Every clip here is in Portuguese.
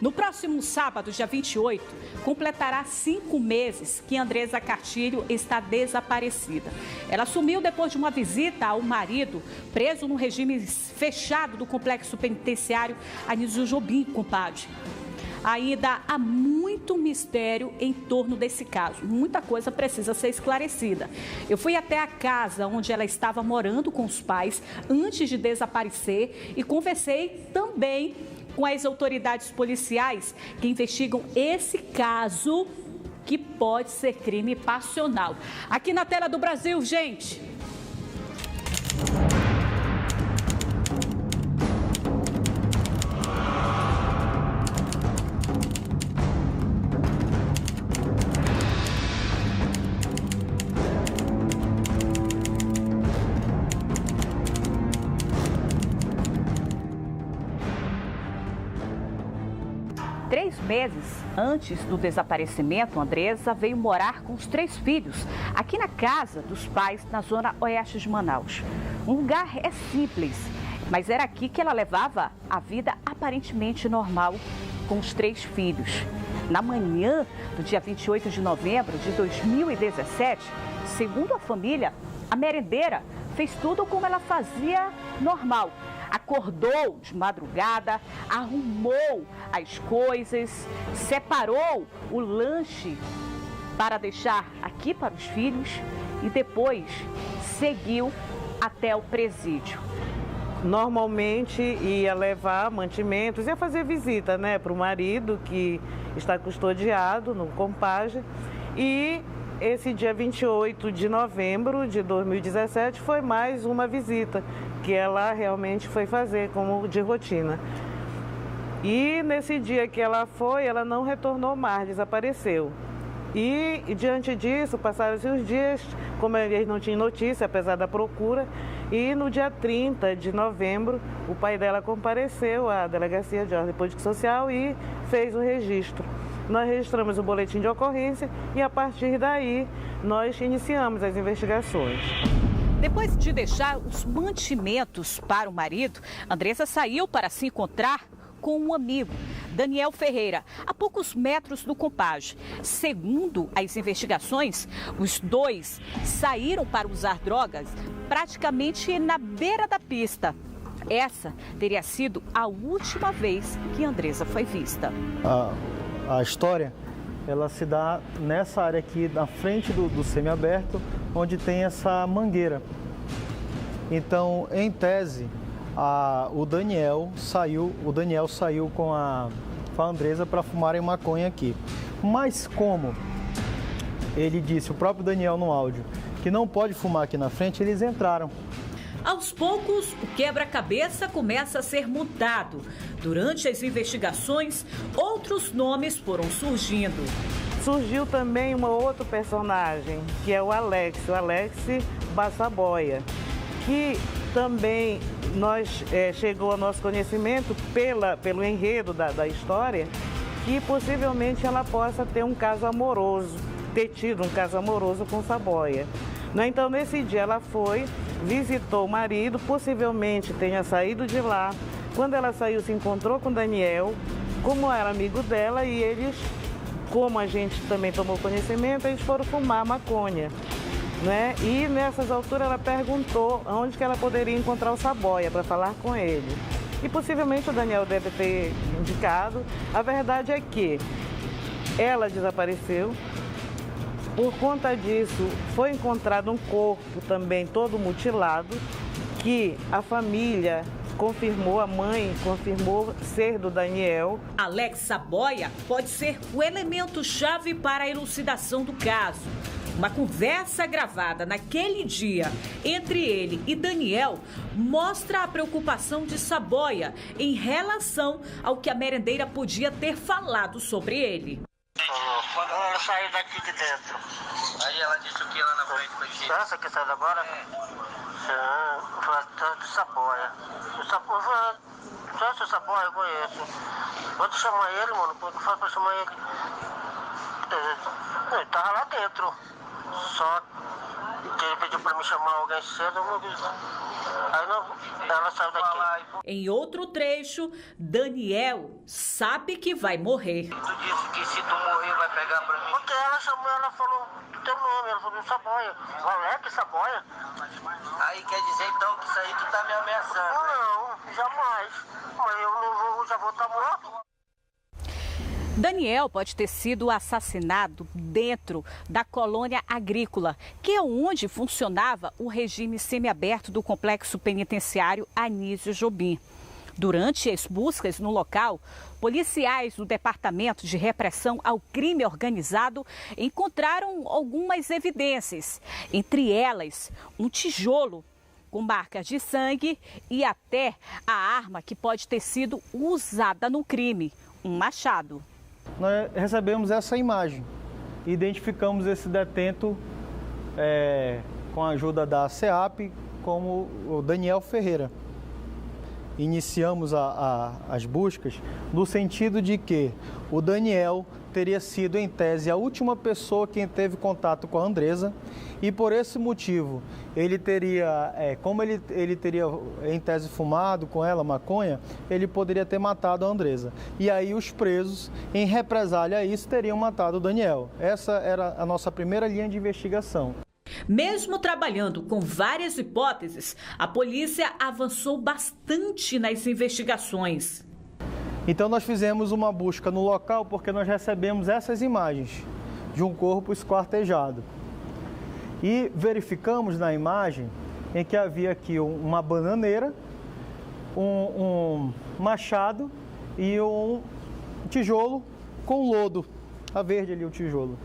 No próximo sábado, dia 28, completará 5 meses que Andresa Cartilho está desaparecida. Ela sumiu depois de uma visita ao marido, preso no regime fechado do complexo penitenciário Anísio Jobim, compadre. Ainda há muito mistério em torno desse caso. Muita coisa precisa ser esclarecida. Eu fui até a casa onde ela estava morando com os pais antes de desaparecer e conversei também com as autoridades policiais que investigam esse caso, que pode ser crime passional. Aqui na tela do Brasil, gente. Meses antes do desaparecimento, Andresa veio morar com os 3 filhos aqui na casa dos pais na zona oeste de Manaus. Um lugar é simples, mas era aqui que ela levava a vida aparentemente normal com os 3 filhos. Na manhã do dia 28 de novembro de 2017, segundo a família, a merendeira fez tudo como ela fazia normal. Acordou de madrugada, arrumou as coisas, separou o lanche para deixar aqui para os filhos e depois seguiu até o presídio. Normalmente ia levar mantimentos, ia fazer visita, né, para o marido que está custodiado no Compage. E esse dia 28 de novembro de 2017 foi mais uma visita que ela realmente foi fazer como de rotina. E nesse dia que ela foi, ela não retornou mais, desapareceu. E diante disso, passaram-se os dias, como eles não tinham notícia, apesar da procura, e no dia 30 de novembro, o pai dela compareceu à Delegacia de Ordem Política e Social e fez o registro. Nós registramos o boletim de ocorrência e, a partir daí, nós iniciamos as investigações. Depois de deixar os mantimentos para o marido, Andresa saiu para se encontrar com um amigo, Daniel Ferreira, a poucos metros do Compage. Segundo as investigações, os dois saíram para usar drogas praticamente na beira da pista. Essa teria sido a última vez que Andresa foi vista. A história, ela se dá nessa área aqui, na frente do semiaberto, onde tem essa mangueira. Então, em tese, o Daniel saiu com a Andresa para fumarem maconha aqui. Mas como ele disse, o próprio Daniel no áudio, que não pode fumar aqui na frente, eles entraram. Aos poucos, o quebra-cabeça começa a ser montado. Durante as investigações, outros nomes foram surgindo. Surgiu também um outro personagem, que é o Alex Bassaboia, que também chegou ao nosso conhecimento pelo enredo da história, que possivelmente ela possa ter tido um caso amoroso com Saboia. Então, nesse dia ela visitou o marido, possivelmente tenha saído de lá. Quando ela saiu, se encontrou com o Daniel, como era amigo dela, e eles, como a gente também tomou conhecimento, eles foram fumar maconha. Né? E nessas alturas ela perguntou onde que ela poderia encontrar o Saboia para falar com ele. E possivelmente o Daniel deve ter indicado. A verdade é que ela desapareceu. Por conta disso, foi encontrado um corpo também todo mutilado, que a família confirmou, a mãe confirmou ser do Daniel. Alex Saboia pode ser o elemento-chave para a elucidação do caso. Uma conversa gravada naquele dia entre ele e Daniel mostra a preocupação de Saboia em relação ao que a merendeira podia ter falado sobre ele. Quando ela saiu daqui de dentro. Aí ela disse o que lá na frente? Essa que saiu agora? Sim, foi de Saboia. Esse Saboia eu conheço. Pode chamar ele, mano, pode falar pra chamar ele. Ele tava lá dentro. Só Porque ele pediu pra me chamar alguém cedo, eu vou avisar. Aí ela saiu daqui. Em outro trecho, Daniel sabe que vai morrer. Tu disse que se tu morrer vai pegar pra mim? Porque ela chamou, ela falou teu nome, ela falou Saboia. Valete Saboia? Aí quer dizer então que isso aí tu tá me ameaçando? Não, jamais. Mas eu não vou, já vou estar morto. Daniel pode ter sido assassinado dentro da colônia agrícola, que é onde funcionava o regime semiaberto do complexo penitenciário Anísio Jobim. Durante as buscas no local, policiais do Departamento de Repressão ao Crime Organizado encontraram algumas evidências, entre elas um tijolo com marcas de sangue e até a arma que pode ter sido usada no crime, um machado. Nós recebemos essa imagem, identificamos esse detento com a ajuda da SEAP como o Daniel Ferreira. Iniciamos as buscas no sentido de que o Daniel teria sido, em tese, a última pessoa que teve contato com a Andresa e, por esse motivo, ele teria, como ele teria, em tese, fumado com ela maconha, ele poderia ter matado a Andresa. E aí os presos, em represália a isso, teriam matado o Daniel. Essa era a nossa primeira linha de investigação. Mesmo trabalhando com várias hipóteses, a polícia avançou bastante nas investigações. Então nós fizemos uma busca no local porque nós recebemos essas imagens de um corpo esquartejado. E verificamos na imagem em que havia aqui uma bananeira, um machado e um tijolo com lodo. Está verde ali o tijolo.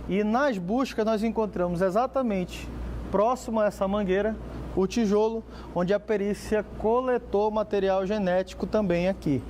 E nas buscas nós encontramos exatamente próximo a essa mangueira o tijolo, onde a perícia coletou material genético também aqui.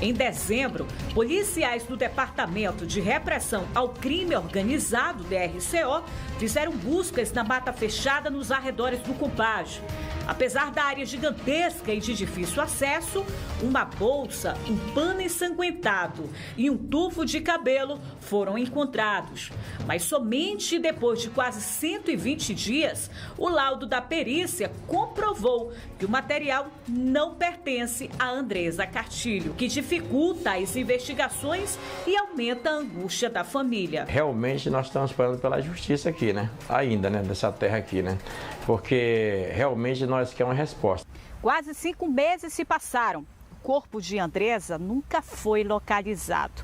Em dezembro, policiais do Departamento de Repressão ao Crime Organizado, DRCO, fizeram buscas na mata fechada nos arredores do Compage. Apesar da área gigantesca e de difícil acesso, uma bolsa, um pano ensanguentado e um tufo de cabelo foram encontrados. Mas somente depois de quase 120 dias, o laudo da perícia comprovou que o material não pertence a Andresa Cartilho, que dificulta as investigações e aumenta a angústia da família. Realmente nós estamos esperando pela justiça aqui, né? Ainda, né? Dessa terra aqui, né? Porque realmente nós queremos uma resposta. Quase 5 meses se passaram. O corpo de Andresa nunca foi localizado.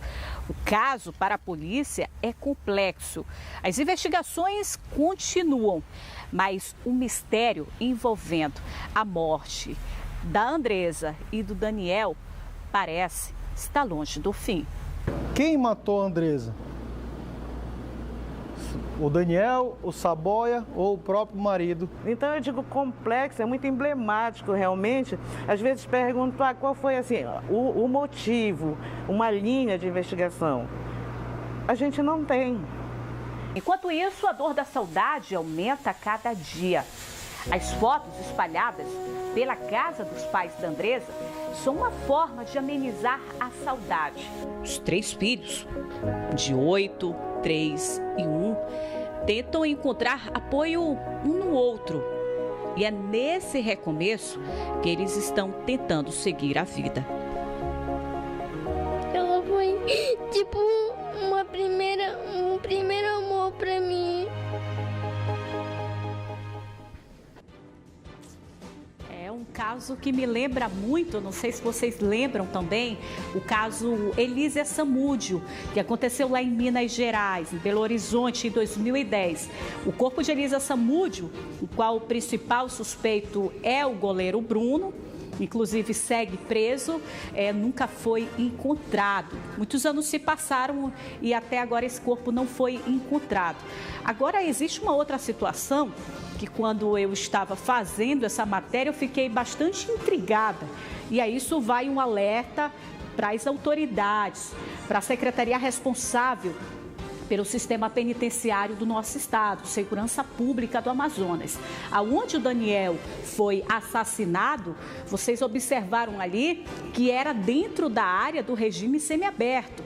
O caso para a polícia é complexo. As investigações continuam, mas o mistério envolvendo a morte da Andresa e do Daniel parece estar longe do fim. Quem matou a Andresa? O Daniel, o Saboia ou o próprio marido? Então eu digo complexo, é muito emblemático realmente. Às vezes pergunto qual foi assim, o motivo, uma linha de investigação. A gente não tem. Enquanto isso, a dor da saudade aumenta a cada dia. As fotos espalhadas pela casa dos pais da Andresa são uma forma de amenizar a saudade. Os 3 filhos, de 8, 3 e 1, tentam encontrar apoio um no outro. E é nesse recomeço que eles estão tentando seguir a vida. Ela foi tipo um primeiro amor pra mim. É um caso que me lembra muito, não sei se vocês lembram também, o caso Elísia Samúdio, que aconteceu lá em Minas Gerais, em Belo Horizonte, em 2010. O corpo de Elísia Samúdio, o qual o principal suspeito é o goleiro Bruno, inclusive segue preso, nunca foi encontrado. Muitos anos se passaram e até agora esse corpo não foi encontrado. Agora existe uma outra situação que quando eu estava fazendo essa matéria eu fiquei bastante intrigada. E a isso vai um alerta para as autoridades, para a secretaria responsável pelo sistema penitenciário do nosso estado, Segurança Pública do Amazonas. Aonde o Daniel foi assassinado, vocês observaram ali que era dentro da área do regime semiaberto,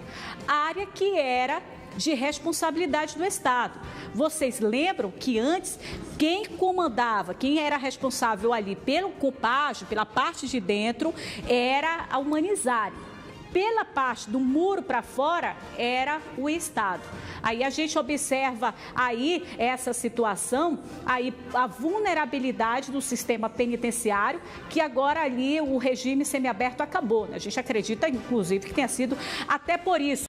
área que era de responsabilidade do Estado. Vocês lembram que antes, quem comandava, quem era responsável ali pelo compágio, pela parte de dentro, era a Humanizare. Pela parte do muro para fora, era o Estado. Aí a gente observa aí essa situação, aí a vulnerabilidade do sistema penitenciário, que agora ali o regime semiaberto acabou, né? A gente acredita, inclusive, que tenha sido até por isso.